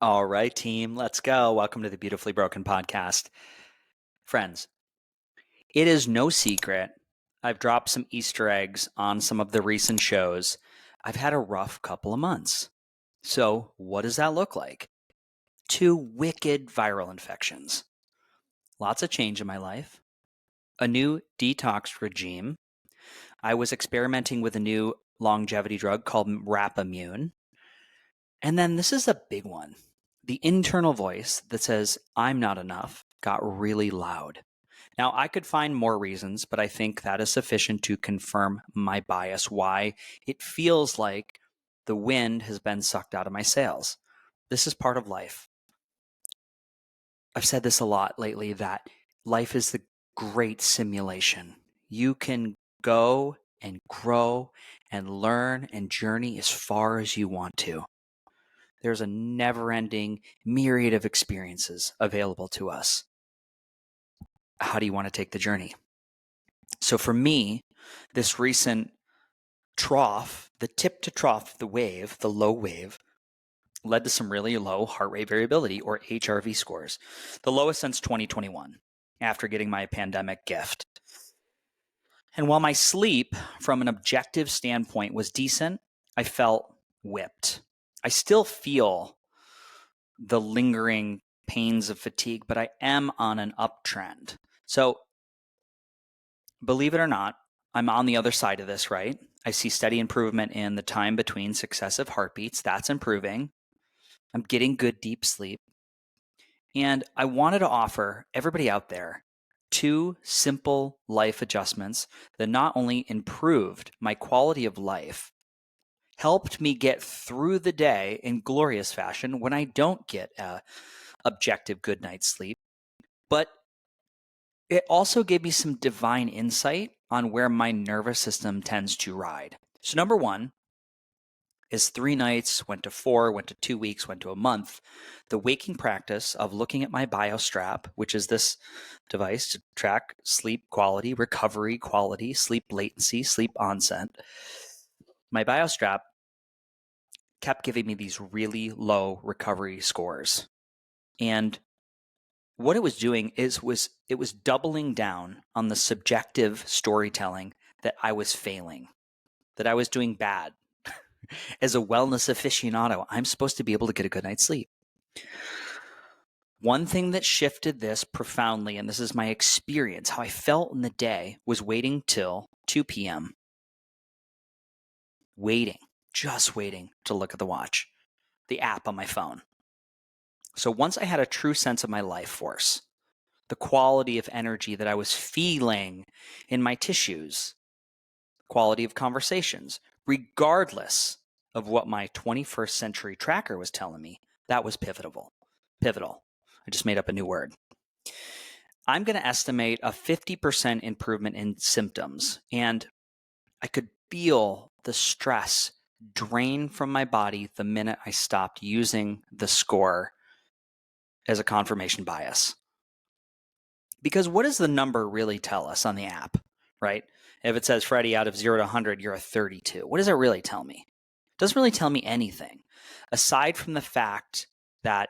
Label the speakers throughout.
Speaker 1: All right, team, let's go. Welcome to the Beautifully Broken podcast. Friends, it is no secret I've dropped some Easter eggs on some of the recent shows. I've had a rough couple of months. So, what does that look like? 2 wicked viral infections. Lots of change in my life. A new detox regime. I was experimenting with a new longevity drug called Rapamune. And then this is a big one. The internal voice that says, I'm not enough, got really loud. Now, I could find more reasons, but I think that is sufficient to confirm my bias, why it feels like the wind has been sucked out of my sails. This is part of life. I've said this a lot lately, that life is the great simulation. You can go and grow and learn and journey as far as you want to. There's a never-ending myriad of experiences available to us. How do you want to take the journey? So for me, this recent trough, the tip to trough, the wave, the low wave, led to some really low heart rate variability, or HRV scores, the lowest since 2021, after getting my pandemic gift. And while my sleep, from an objective standpoint, was decent, I felt whipped. I still feel the lingering pains of fatigue, but I am on an uptrend. So believe it or not, I'm on the other side of this, right? I see steady improvement in the time between successive heartbeats. That's improving. I'm getting good deep sleep. And I wanted to offer everybody out there 2 simple life adjustments that not only improved my quality of life, helped me get through the day in glorious fashion when I don't get a objective good night's sleep, but it also gave me some divine insight on where my nervous system tends to ride. So number 1 is 3 nights, went to 4, went to 2 weeks, went to a month. The waking practice of looking at my BioStrap, which is this device to track sleep quality, recovery quality, sleep latency, sleep onset. My BioStrap kept giving me these really low recovery scores. And what it was doing it was doubling down on the subjective storytelling that I was failing, that I was doing bad. As a wellness aficionado, I'm supposed to be able to get a good night's sleep. One thing that shifted this profoundly, and this is my experience, how I felt in the day, was waiting till 2 p.m. Just waiting to look at the watch, the app on my phone. So once I had a true sense of my life force, the quality of energy that I was feeling in my tissues, quality of conversations, regardless of what my 21st century tracker was telling me, that was pivotal. I just made up a new word. I'm going to estimate a 50% improvement in symptoms, and I could feel the stress drain from my body the minute I stopped using the score as a confirmation bias. Because what does the number really tell us on the app, right? If it says, Freddie, out of 0 to 100, you're a 32. What does it really tell me? It doesn't really tell me anything, aside from the fact that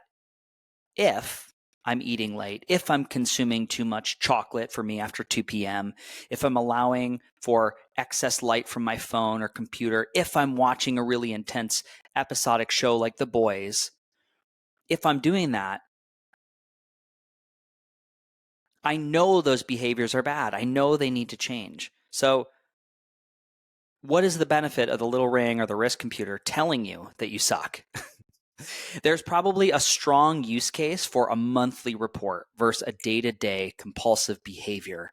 Speaker 1: if I'm eating late, if I'm consuming too much chocolate for me after 2 p.m., if I'm allowing for excess light from my phone or computer, if I'm watching a really intense episodic show like The Boys, if I'm doing that, I know those behaviors are bad. I know they need to change. So what is the benefit of the little ring or the wrist computer telling you that you suck? There's probably a strong use case for a monthly report versus a day-to-day compulsive behavior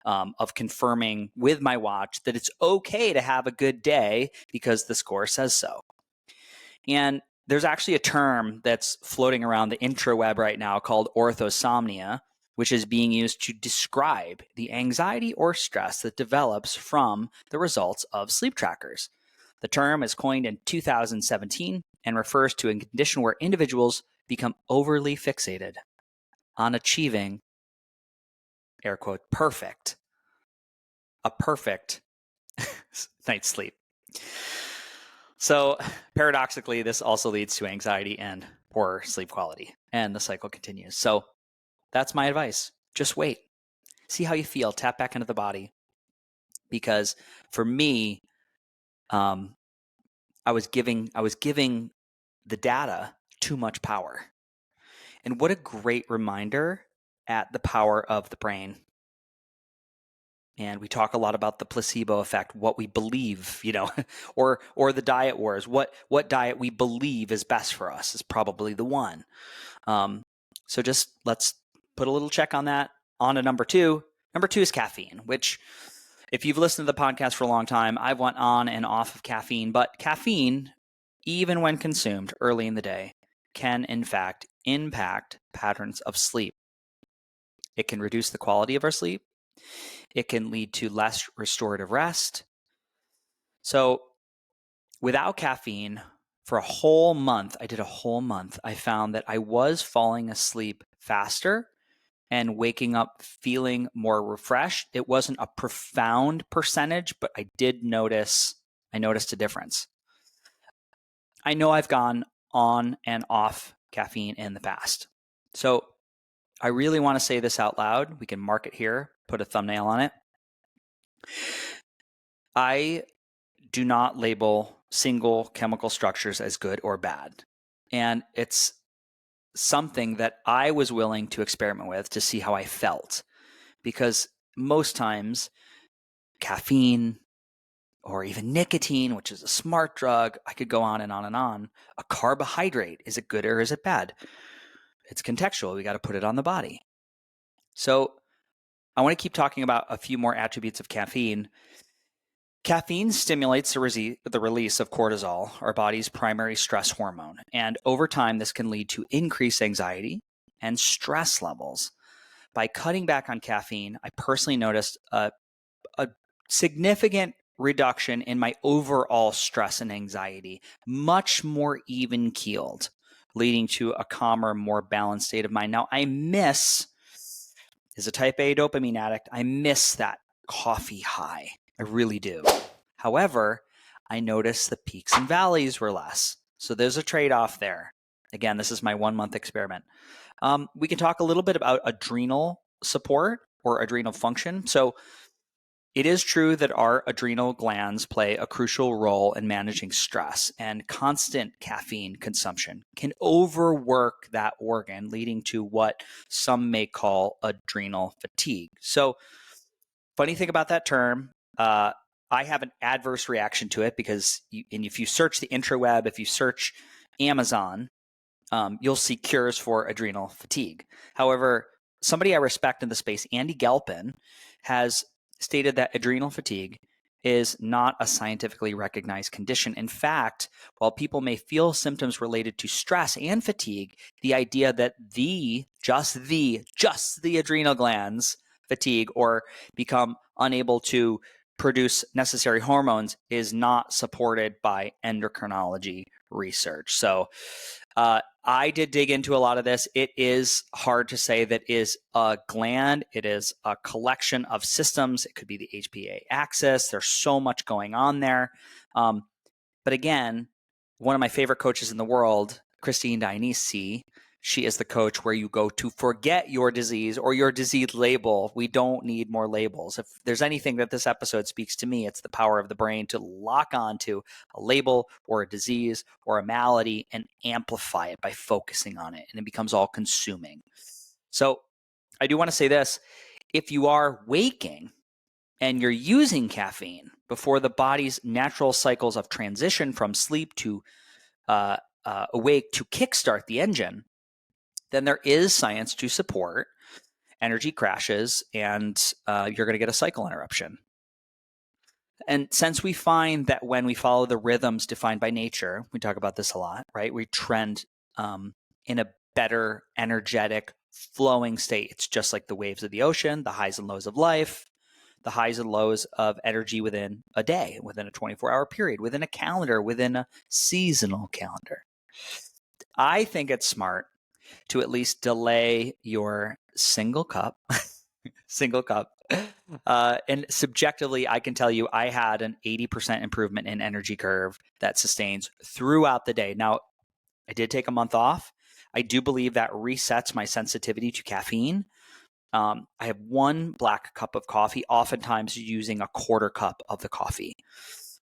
Speaker 1: of confirming with my watch that it's okay to have a good day because the score says so. And there's actually a term that's floating around the intraweb right now called orthosomnia, which is being used to describe the anxiety or stress that develops from the results of sleep trackers. The term is coined in 2017 and refers to a condition where individuals become overly fixated on achieving, air quote, a perfect night's sleep. So paradoxically, this also leads to anxiety and poor sleep quality, and the cycle continues. So that's my advice. Just wait. See how you feel. Tap back into the body. Because for me, I was giving the data too much power. And what a great reminder at the power of the brain. And we talk a lot about the placebo effect, what we believe, or the diet wars. What diet we believe is best for us is probably the one. So just let's put a little check on that. On to number two. Number two is caffeine, which if you've listened to the podcast for a long time, I've went on and off of caffeine. But caffeine, even when consumed early in the day, can in fact impact patterns of sleep. It can reduce the quality of our sleep. It can lead to less restorative rest. So without caffeine, for a whole month, I found that I was falling asleep faster and waking up feeling more refreshed. It wasn't a profound percentage, but I noticed a difference. I know I've gone on and off caffeine in the past. So I really want to say this out loud. We can mark it here, put a thumbnail on it. I do not label single chemical structures as good or bad. And it's something that I was willing to experiment with to see how I felt. Because most times, caffeine or even nicotine, which is a smart drug, I could go on and on and on. A carbohydrate, is it good or is it bad? It's contextual. We got to put it on the body. So I want to keep talking about a few more attributes of caffeine. Caffeine stimulates the release of cortisol, our body's primary stress hormone. And over time, this can lead to increased anxiety and stress levels. By cutting back on caffeine, I personally noticed a significant reduction in my overall stress and anxiety, much more even keeled, leading to a calmer, more balanced state of mind. Now, as a type A dopamine addict, I miss that coffee high. I really do. However, I noticed the peaks and valleys were less. So there's a trade-off there. Again, this is my 1 month experiment. We can talk a little bit about adrenal support or adrenal function. So it is true that our adrenal glands play a crucial role in managing stress, and constant caffeine consumption can overwork that organ, leading to what some may call adrenal fatigue. So funny thing about that term, I have an adverse reaction to it because if you search the intraweb, if you search Amazon, you'll see cures for adrenal fatigue. However, somebody I respect in the space, Andy Galpin, has stated that adrenal fatigue is not a scientifically recognized condition. In fact, while people may feel symptoms related to stress and fatigue, the idea that just the adrenal glands fatigue or become unable to produce necessary hormones is not supported by endocrinology research. So I did dig into a lot of this. It is hard to say that is a gland. It is a collection of systems. It could be the HPA axis. There's so much going on there. But again, one of my favorite coaches in the world, Christine Dionysi, she is the coach where you go to forget your disease or your disease label. We don't need more labels. If there's anything that this episode speaks to me, it's the power of the brain to lock onto a label or a disease or a malady and amplify it by focusing on it. And it becomes all consuming. So I do want to say this. If you are waking and you're using caffeine before the body's natural cycles of transition from sleep to awake to kickstart the engine, then there is science to support energy crashes and you're going to get a cycle interruption. And since we find that when we follow the rhythms defined by nature, we talk about this a lot, right? We trend in a better, energetic, flowing state. It's just like the waves of the ocean, the highs and lows of life, the highs and lows of energy within a day, within a 24-hour period, within a calendar, within a seasonal calendar. I think it's smart to at least delay your single cup. And subjectively, I can tell you I had an 80% improvement in energy curve that sustains throughout the day. Now, I did take a month off, I do believe that resets my sensitivity to caffeine. I have 1 black cup of coffee, oftentimes using a 1/4 cup of the coffee.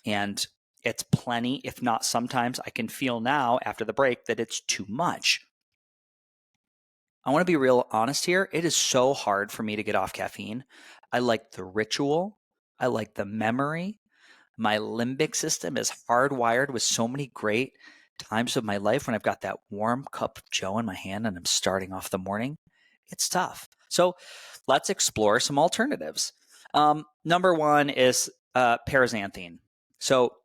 Speaker 1: And it's plenty. If not, sometimes I can feel now after the break that it's too much. I want to be real honest here. It is so hard for me to get off caffeine. I like the ritual. I like the memory. My limbic system is hardwired with so many great times of my life when I've got that warm cup of Joe in my hand and I'm starting off the morning. It's tough. So let's explore some alternatives. Number 1 is paraxanthine. So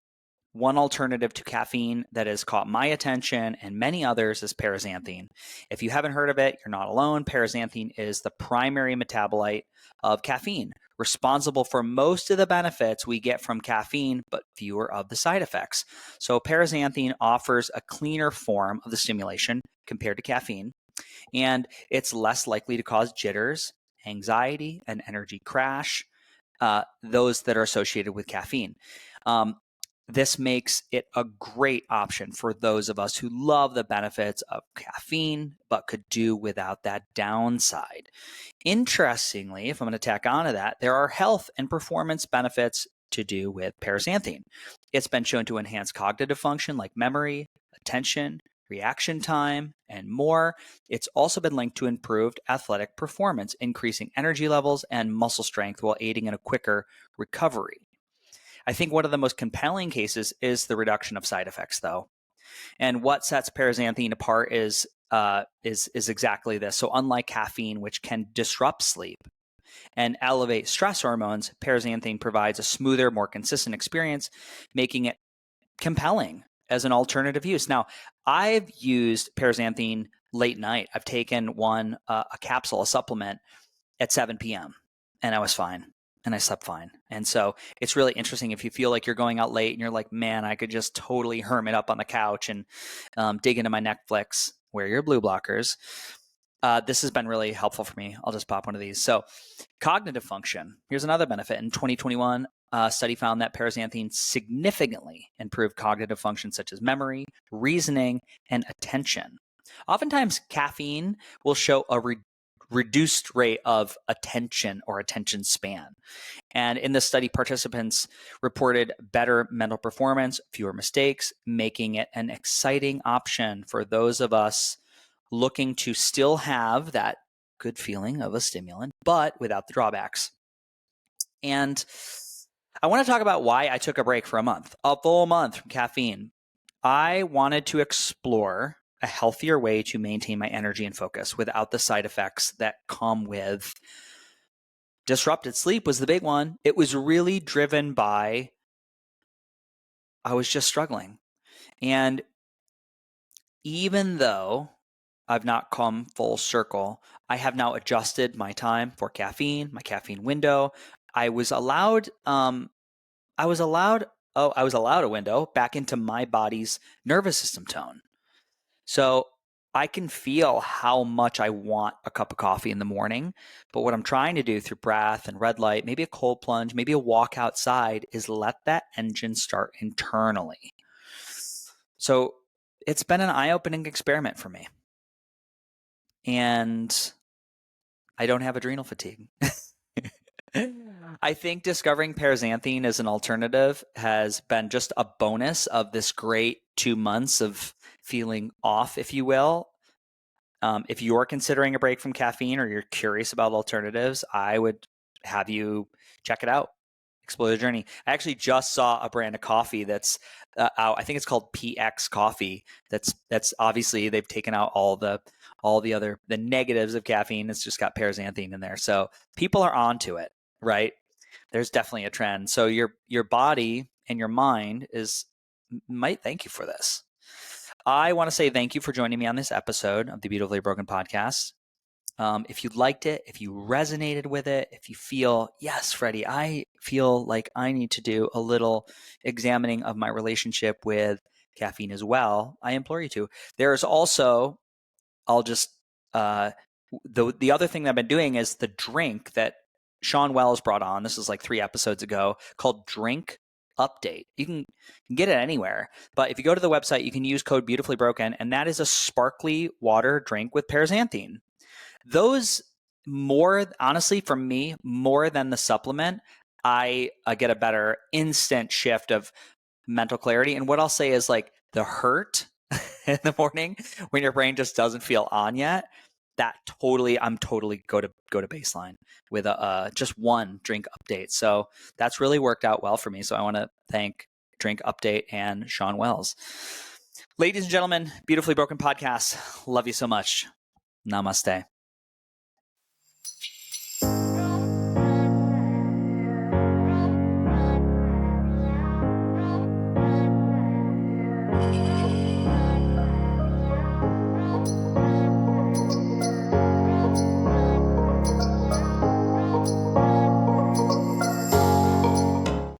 Speaker 1: one alternative to caffeine that has caught my attention and many others is paraxanthine. If you haven't heard of it, you're not alone. Paraxanthine is the primary metabolite of caffeine, responsible for most of the benefits we get from caffeine, but fewer of the side effects. So paraxanthine offers a cleaner form of the stimulation compared to caffeine, and it's less likely to cause jitters, anxiety, and energy crash, those that are associated with caffeine. This makes it a great option for those of us who love the benefits of caffeine, but could do without that downside. Interestingly, if I'm going to tack onto that, there are health and performance benefits to do with paraxanthine. It's been shown to enhance cognitive function like memory, attention, reaction time, and more. It's also been linked to improved athletic performance, increasing energy levels and muscle strength while aiding in a quicker recovery. I think one of the most compelling cases is the reduction of side effects, though. And what sets paraxanthine apart is exactly this. So unlike caffeine, which can disrupt sleep and elevate stress hormones, paraxanthine provides a smoother, more consistent experience, making it compelling as an alternative use. Now, I've used paraxanthine late night. I've taken one, a capsule, a supplement at 7 p.m. and I was fine. And I slept fine. And so it's really interesting if you feel like you're going out late and you're like, man, I could just totally hermit up on the couch and dig into my Netflix, wear your blue blockers. This has been really helpful for me. I'll just pop one of these. So cognitive function. Here's another benefit. In 2021, a study found that paraxanthine significantly improved cognitive functions such as memory, reasoning, and attention. Oftentimes, caffeine will show a reduced rate of attention or attention span. And in this study, participants reported better mental performance, fewer mistakes, making it an exciting option for those of us looking to still have that good feeling of a stimulant, but without the drawbacks. And I want to talk about why I took a break for a full month from caffeine. I wanted to explore a healthier way to maintain my energy and focus without the side effects that come with disrupted sleep was the big one. It was really driven by, I was just struggling. And even though I've not come full circle, I have now adjusted my time for caffeine, my caffeine window. I was allowed a window back into my body's nervous system tone. So I can feel how much I want a cup of coffee in the morning. But what I'm trying to do through breath and red light, maybe a cold plunge, maybe a walk outside, is let that engine start internally. So it's been an eye-opening experiment for me. And I don't have adrenal fatigue. I think discovering paraxanthine as an alternative has been just a bonus of this great 2 months of feeling off, if you will. If you're considering a break from caffeine or you're curious about alternatives, I would have you check it out. Explore the journey. I actually just saw a brand of coffee that's out. I think it's called PX Coffee. That's obviously they've taken out all the negatives of caffeine. It's just got paraxanthine in there. So people are onto it, right? There's definitely a trend. So your body and your mind might thank you for this. I want to say thank you for joining me on this episode of the Beautifully Broken podcast. If you liked it, if you resonated with it, if you feel, yes, Freddie, I feel like I need to do a little examining of my relationship with caffeine as well, I implore you to. There is also, the other thing that I've been doing is the drink that Sean Wells brought on. This is like 3 episodes ago, called Drink Update. You can get it anywhere, but if you go to the website, you can use code Beautifully Broken, and that is a sparkly water drink with paraxanthine. Those more, honestly, for me, more than the supplement, I get a better instant shift of mental clarity. And what I'll say is like the hurt in the morning when your brain just doesn't feel on yet, I'm totally go to baseline with a just one drink update. So that's really worked out well for me. So I want to thank Drink Update and Sean Wells. Ladies and gentlemen, Beautifully Broken Podcast. Love you so much. Namaste.